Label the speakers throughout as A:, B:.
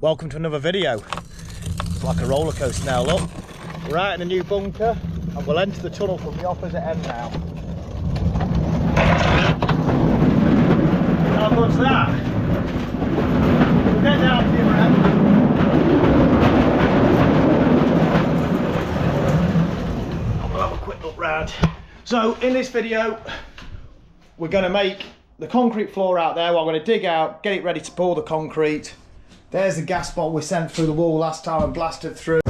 A: Welcome to another video. It's like a roller coaster now, look. We're out in a new bunker and we'll enter the tunnel from the opposite end now. How good's that? We'll get down to your end. And we'll have a quick look round. So in this video, we're going to make the concrete floor out there. We're going to dig out, get it ready to pour the concrete. There's the gas bottle we sent through the wall last time and blasted through.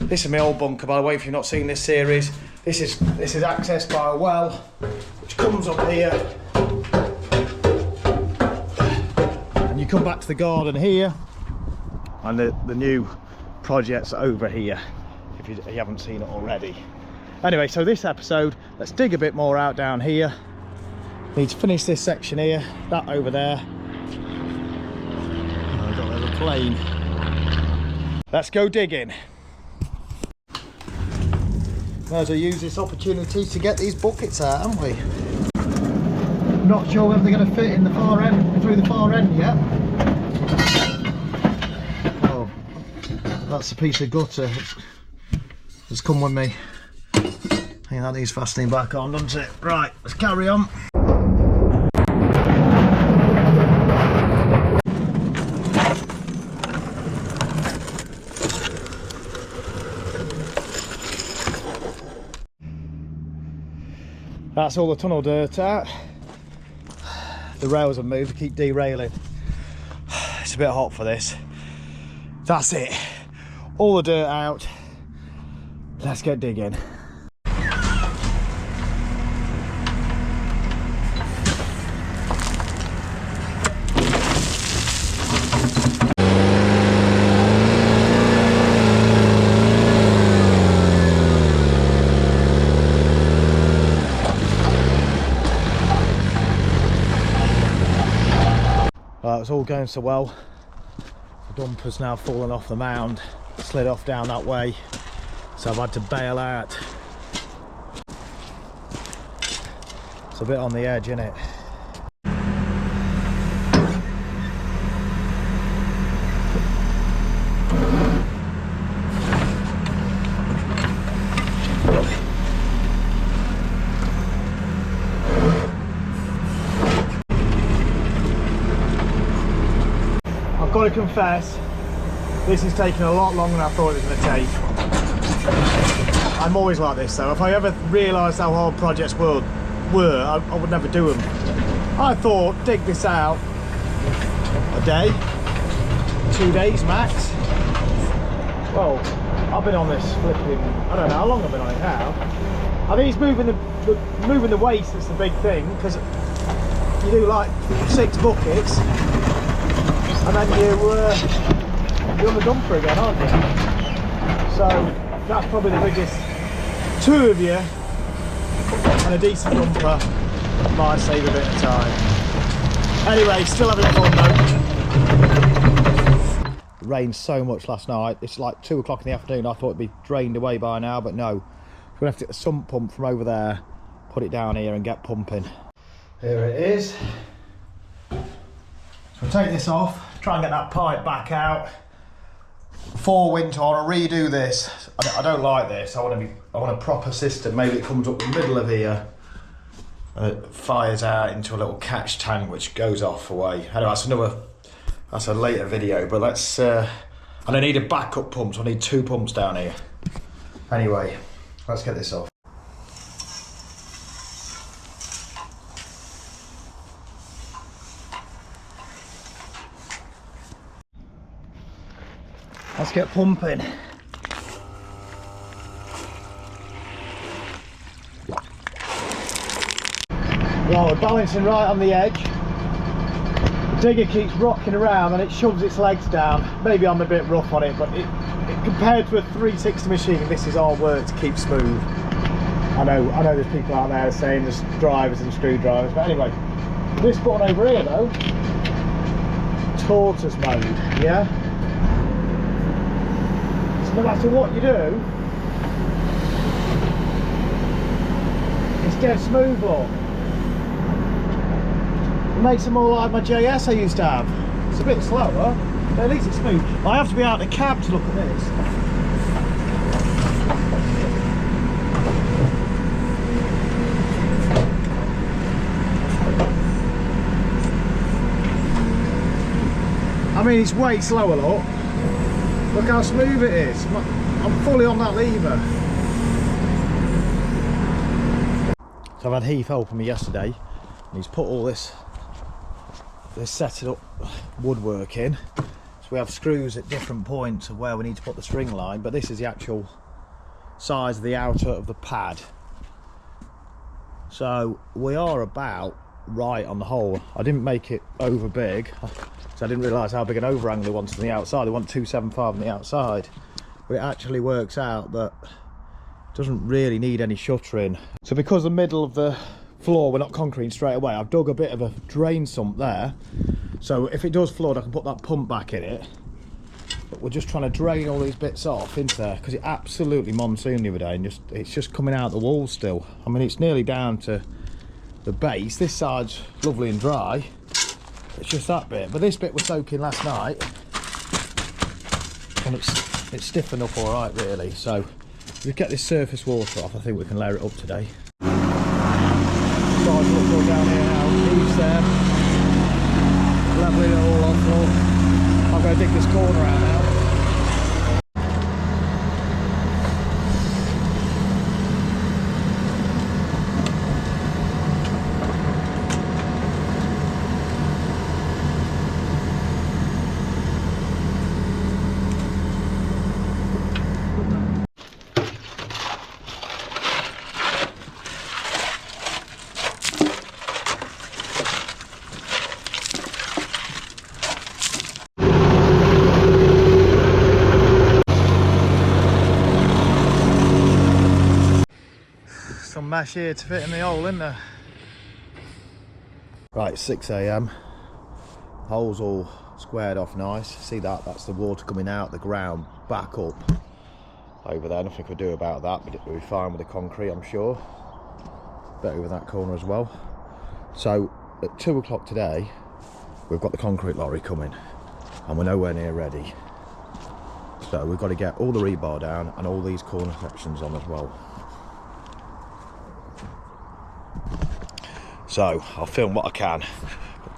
A: This is my old bunker, by the way, if you've not seen this series. This is accessed by a well, which comes up here. And you come back to the garden here, and the new project's over here, if you haven't seen it already. Anyway, so this episode, let's dig a bit more out down here. Need to finish this section here, that over there. Oh, I've got a little plane. Let's go digging. May as well use this opportunity to get these buckets out, haven't we? Not sure whether they're going to fit in the far end, through the far end yet. Oh, that's a piece of gutter that's come with me. I think that needs fastening back on, doesn't it? Right, let's carry on. That's all the tunnel dirt out. The rails have moved, keep derailing. It's a bit hot for this. That's it. All the dirt out. Let's get digging. It's all going so well. The dumper's now fallen off the mound, slid off down that way, so I've had to bail out. It's a bit on the edge, isn't it? I've got to confess, this is taking a lot longer than I thought it was going to take. I'm always like this though. If I ever realised how hard projects were, I would never do them. I thought, dig this out a day, 2 days max. Well, I've been on this flipping, I don't know how long I've been on it now. I think it's moving the waste that's the big thing, because you do like 6 buckets. And then you're on the dumper again, aren't you? So that's probably the biggest. 2 of you and a decent dumper might save a bit of time. Anyway, still having fun though. It rained so much last night. It's like 2 o'clock in the afternoon. I thought it'd be drained away by now, but no. We're gonna have to get the sump pump from over there, put it down here and get pumping. Here it is. So we'll take this off. Try and get that pipe back out. 4 winter on, I'll redo this. I don't like this. I want a proper system. Maybe it comes up the middle of here and it fires out into a little catch tank which goes off away. Anyway, that's a later video, but let's and I need a backup pump, so I need 2 pumps down here. Anyway, let's get this off. Let's get pumping. Well, we're balancing right on the edge. The digger keeps rocking around and it shoves its legs down. Maybe I'm a bit rough on it, but compared to a 360 machine, this is hard work to keep smooth. I know there's people out there saying there's drivers and screwdrivers, but anyway, this button over here though, tortoise mode, yeah? No matter what you do, it's dead smooth, look. It makes it more like my JS I used to have. It's a bit slower, but at least it's smooth. I have to be out of the cab to look at this. I mean, it's way slower, look. Look how smooth it is. I'm fully on that lever. So I've had Heath helping me yesterday, and he's put all this setted up woodwork in. So we have screws at different points of where we need to put the string line, but this is the actual size of the outer of the pad. So we are about right on the hole. I didn't make it over big, so I didn't realise how big an overhang they wanted on the outside. They want 275 on the outside, but it actually works out that it doesn't really need any shuttering. So because the middle of the floor we're not concreting straight away, I've dug a bit of a drain sump there, so if it does flood I can put that pump back in it. But we're just trying to drain all these bits off into there because it absolutely monsooned the other day, and it's just coming out the wall still. I mean, it's nearly down to the base. This side's lovely and dry, it's just that bit, but this bit was soaking last night and it's stiffened up all right really. So if we get this surface water off, I think we can layer it up today. Guys, look, go down here now, He's there, levelling it all off. I've got to dig this corner out now. Some mesh here to fit in the hole, isn't there? Right, 6 AM. Hole's all squared off nice. See that? That's the water coming out the ground back up over there. Nothing we could do about that, but it'll be fine with the concrete, I'm sure. Better with that corner as well. So at 2 o'clock today, we've got the concrete lorry coming, and we're nowhere near ready. So we've got to get all the rebar down and all these corner sections on as well. So I'll film what I can.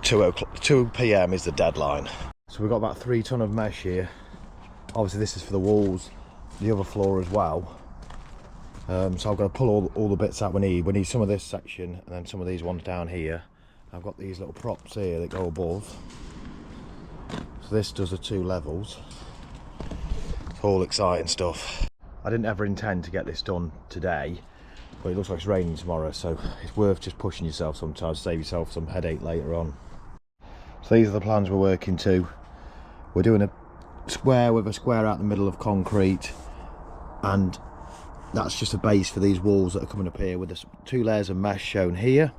A: 2 PM is the deadline. So we've got about 3 ton of mesh here. Obviously this is for the walls, the other floor as well. So I've got to pull all the bits out we need. We need some of this section and then some of these ones down here. I've got these little props here that go above. So this does the 2 levels. It's all exciting stuff. I didn't ever intend to get this done today, but it looks like it's raining tomorrow, so it's worth just pushing yourself sometimes, save yourself some headache later on. So these are the plans we're working to. We're doing a square with a square out the middle of concrete, and that's just a base for these walls that are coming up here with the 2 layers of mesh shown here.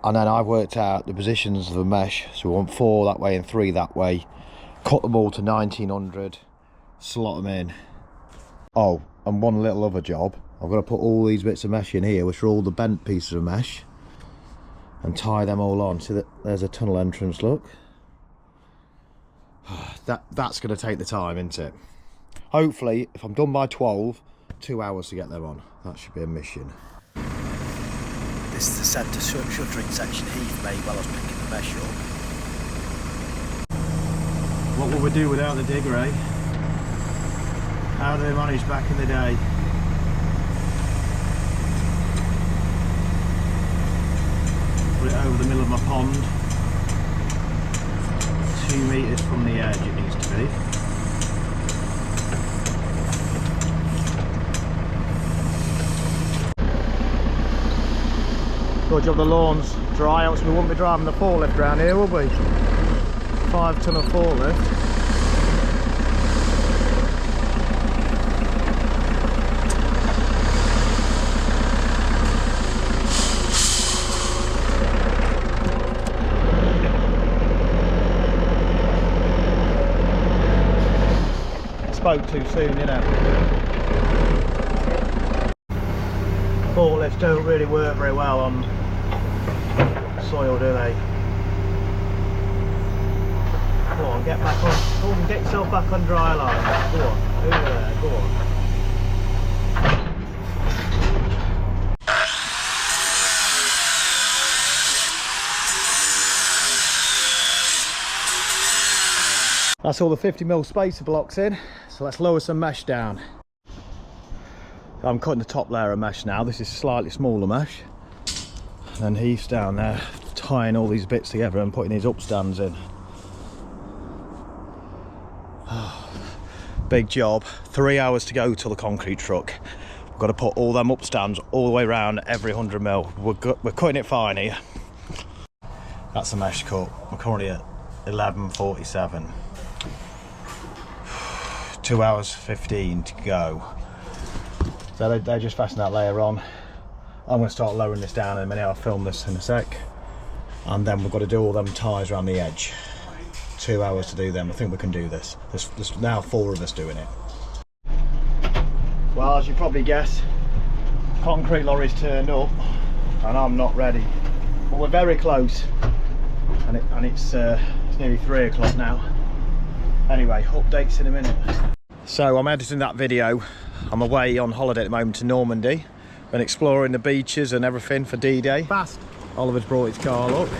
A: And then I've worked out the positions of the mesh, so we want 4 that way and 3 that way. Cut them all to 1900, slot them in. Oh, and one little other job. I've got to put all these bits of mesh in here, which are all the bent pieces of mesh, and tie them all on. So that there's a tunnel entrance, look. That's going to take the time, isn't it? Hopefully, if I'm done by 12, 2 hours to get them on. That should be a mission. This is the centre shuttering section Heath made while I was picking the mesh up. What would we do without the digger, eh? How did they manage back in the day? Put it over the middle of my pond, 2 metres from the edge it needs to be. Good job the lawn's dry, else we wouldn't be driving the forklift around here, would we? 5 ton of forklift. Spoke too soon, you know. Forklifts don't really work very well on soil, do they? get back on. Oh, get yourself back on dry line. Go on, over there, go on. That's all the 50mm spacer blocks in, so let's lower some mesh down. I'm cutting the top layer of mesh now. This is slightly smaller mesh. And he's down there tying all these bits together and putting these upstands in. Oh, big job. 3 hours to go till the concrete truck. We've got to put all them upstands all the way around every 100mm. We're cutting it fine here. That's a mesh cut. We're currently at 11:47. 2 hours 15 to go. So they're just fastening that layer on. I'm going to start lowering this down in a minute. I'll film this in a sec. And then we've got to do all them ties around the edge. 2 hours to do them. I think we can do this. There's now 4 of us doing it. Well, as you probably guess, concrete lorry's turned up and I'm not ready. But we're very close. And it's nearly 3 o'clock now. Anyway, updates in a minute. So I'm editing that video. I'm away on holiday at the moment to Normandy and exploring the beaches and everything for D-Day. Fast. Oliver's brought his car, look.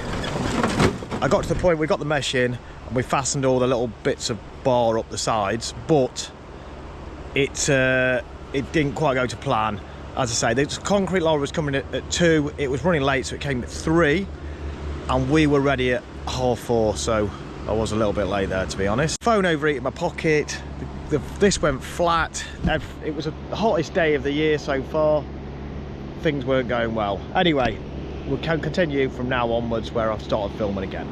A: I got to the point we got the mesh in and we fastened all the little bits of bar up the sides, but it didn't quite go to plan. As I say, the concrete lorry was coming at 2, it was running late, so it came at 3 and we were ready at 4:30, so I was a little bit late there, to be honest. Phone overheated in my pocket. This went flat. It was the hottest day of the year so far. Things weren't going well. Anyway, we can continue from now onwards where I've started filming again.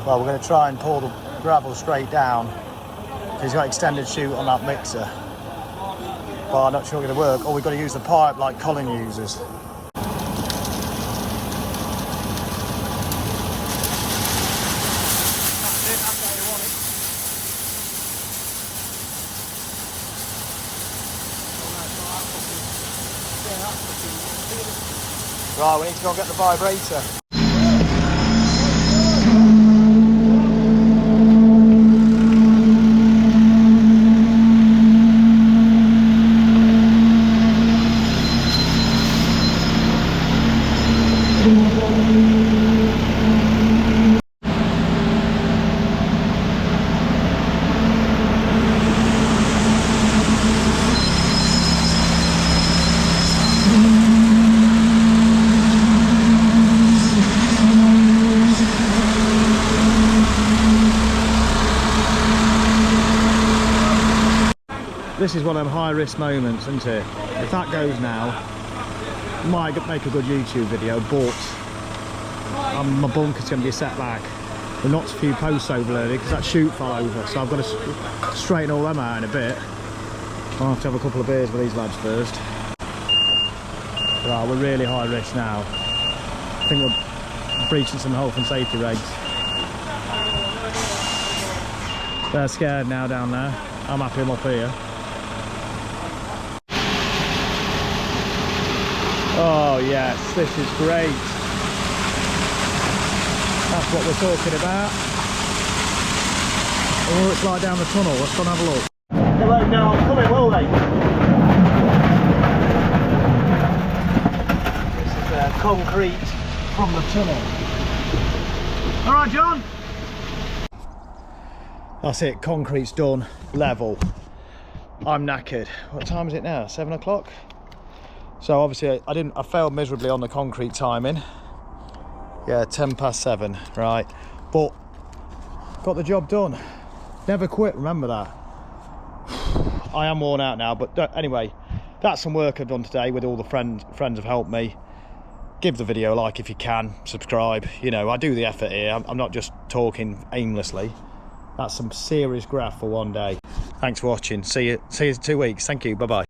A: Well, we're going to try and pour the gravel straight down. He's got extended chute on that mixer. But I'm not sure it's going to work. Or we've got to use the pipe like Colin uses. Right, we need to go and get the vibrator. This is one of them high risk moments, isn't it? If that goes now, might make a good YouTube video, but my bunker's going to be set back. We knocked a few posts over earlier because that chute fell over, so I've got to straighten all them out in a bit. I'll have to have a couple of beers with these lads first. Right, we're really high risk now. I think we're breaching some health and safety regs. They're scared now down there. I'm happy I'm up here. Oh yes, this is great. That's what we're talking about. Oh, it's like down the tunnel. Let's go and have a look. Hello, no, I'm coming, will they? This is concrete from the tunnel. All right, John. That's it. Concrete's done. Level. I'm knackered. What time is it now? 7 o'clock. So obviously I failed miserably on the concrete timing. Yeah, 7:10, right. But got the job done. Never quit, remember that. I am worn out now, but anyway, that's some work I've done today with all the friends have helped me. Give the video a like if you can, subscribe. You know, I do the effort here. I'm not just talking aimlessly. That's some serious graft for one day. Thanks for watching. See you in 2 weeks. Thank you. Bye-bye.